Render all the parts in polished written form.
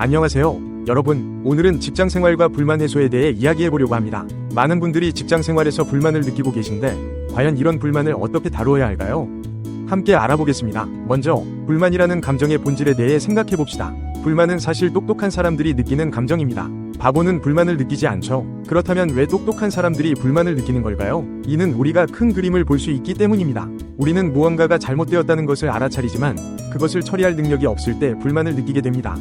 안녕하세요. 여러분, 오늘은 직장생활과 불만 해소에 대해 이야기해보려고 합니다. 많은 분들이 직장생활에서 불만을 느끼고 계신데 과연 이런 불만을 어떻게 다루어야 할까요? 함께 알아보겠습니다. 먼저 불만이라는 감정의 본질에 대해 생각해봅시다. 불만은 사실 똑똑한 사람들이 느끼는 감정입니다. 바보는 불만을 느끼지 않죠. 그렇다면 왜 똑똑한 사람들이 불만을 느끼는 걸까요? 이는 우리가 큰 그림을 볼 수 있기 때문입니다. 우리는 무언가가 잘못되었다는 것을 알아차리지만 그것을 처리할 능력이 없을 때 불만을 느끼게 됩니다.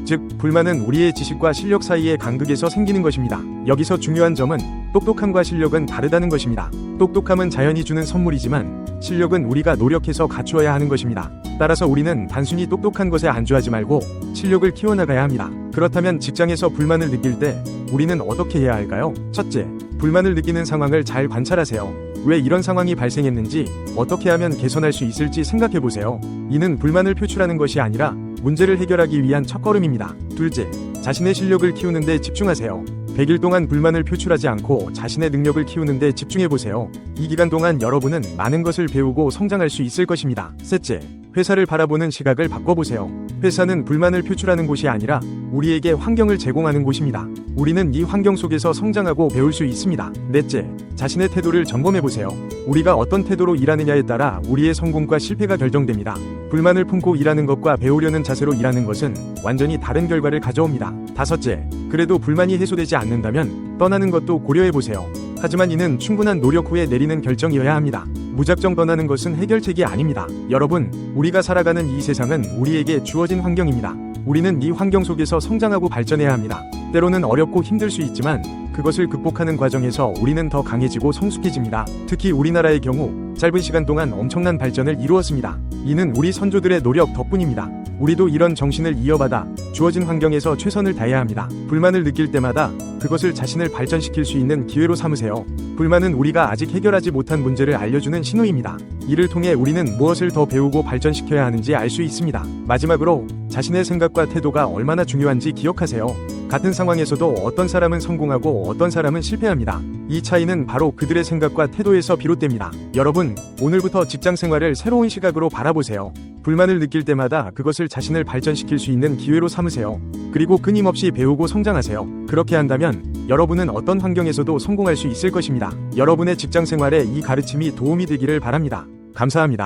즉, 불만은 우리의 지식과 실력 사이의 간극에서 생기는 것입니다. 여기서 중요한 점은 똑똑함과 실력은 다르다는 것입니다. 똑똑함은 자연이 주는 선물이지만 실력은 우리가 노력해서 갖추어야 하는 것입니다. 따라서 우리는 단순히 똑똑한 것에 안주하지 말고 실력을 키워나가야 합니다. 그렇다면 직장에서 불만을 느낄 때 우리는 어떻게 해야 할까요? 첫째, 불만을 느끼는 상황을 잘 관찰하세요. 왜 이런 상황이 발생했는지, 어떻게 하면 개선할 수 있을지 생각해보세요. 이는 불만을 표출하는 것이 아니라 문제를 해결하기 위한 첫걸음입니다. 둘째, 자신의 실력을 키우는 데 집중하세요. 100일 동안 불만을 표출하지 않고 자신의 능력을 키우는 데 집중해보세요. 이 기간 동안 여러분은 많은 것을 배우고 성장할 수 있을 것입니다. 셋째, 회사를 바라보는 시각을 바꿔보세요. 회사는 불만을 표출하는 곳이 아니라 우리에게 환경을 제공하는 곳입니다. 우리는 이 환경 속에서 성장하고 배울 수 있습니다. 넷째, 자신의 태도를 점검해보세요. 우리가 어떤 태도로 일하느냐에 따라 우리의 성공과 실패가 결정됩니다. 불만을 품고 일하는 것과 배우려는 자세로 일하는 것은 완전히 다른 결과를 가져옵니다. 다섯째, 그래도 불만이 해소되지 않는다면 떠나는 것도 고려해보세요. 하지만 이는 충분한 노력 후에 내리는 결정이어야 합니다. 무작정 떠나는 것은 해결책이 아닙니다. 여러분, 우리가 살아가는 이 세상은 우리에게 주어진 환경입니다. 우리는 이 환경 속에서 성장하고 발전해야 합니다. 때로는 어렵고 힘들 수 있지만 그것을 극복하는 과정에서 우리는 더 강해지고 성숙해집니다. 특히 우리나라의 경우 짧은 시간 동안 엄청난 발전을 이루었습니다. 이는 우리 선조들의 노력 덕분입니다. 우리도 이런 정신을 이어받아 주어진 환경에서 최선을 다해야 합니다. 불만을 느낄 때마다 그것을 자신을 발전시킬 수 있는 기회로 삼으세요. 불만은 우리가 아직 해결하지 못한 문제를 알려주는 신호입니다. 이를 통해 우리는 무엇을 더 배우고 발전시켜야 하는지 알 수 있습니다. 마지막으로 자신의 생각과 태도가 얼마나 중요한지 기억하세요. 같은 상황에서도 어떤 사람은 성공하고 어떤 사람은 실패합니다. 이 차이는 바로 그들의 생각과 태도에서 비롯됩니다. 여러분, 오늘부터 직장 생활을 새로운 시각으로 바라보세요. 불만을 느낄 때마다 그것을 자신을 발전시킬 수 있는 기회로 삼으세요. 그리고 끊임없이 배우고 성장하세요. 그렇게 한다면 여러분은 어떤 환경에서도 성공할 수 있을 것입니다. 여러분의 직장 생활에 이 가르침이 도움이 되기를 바랍니다. 감사합니다.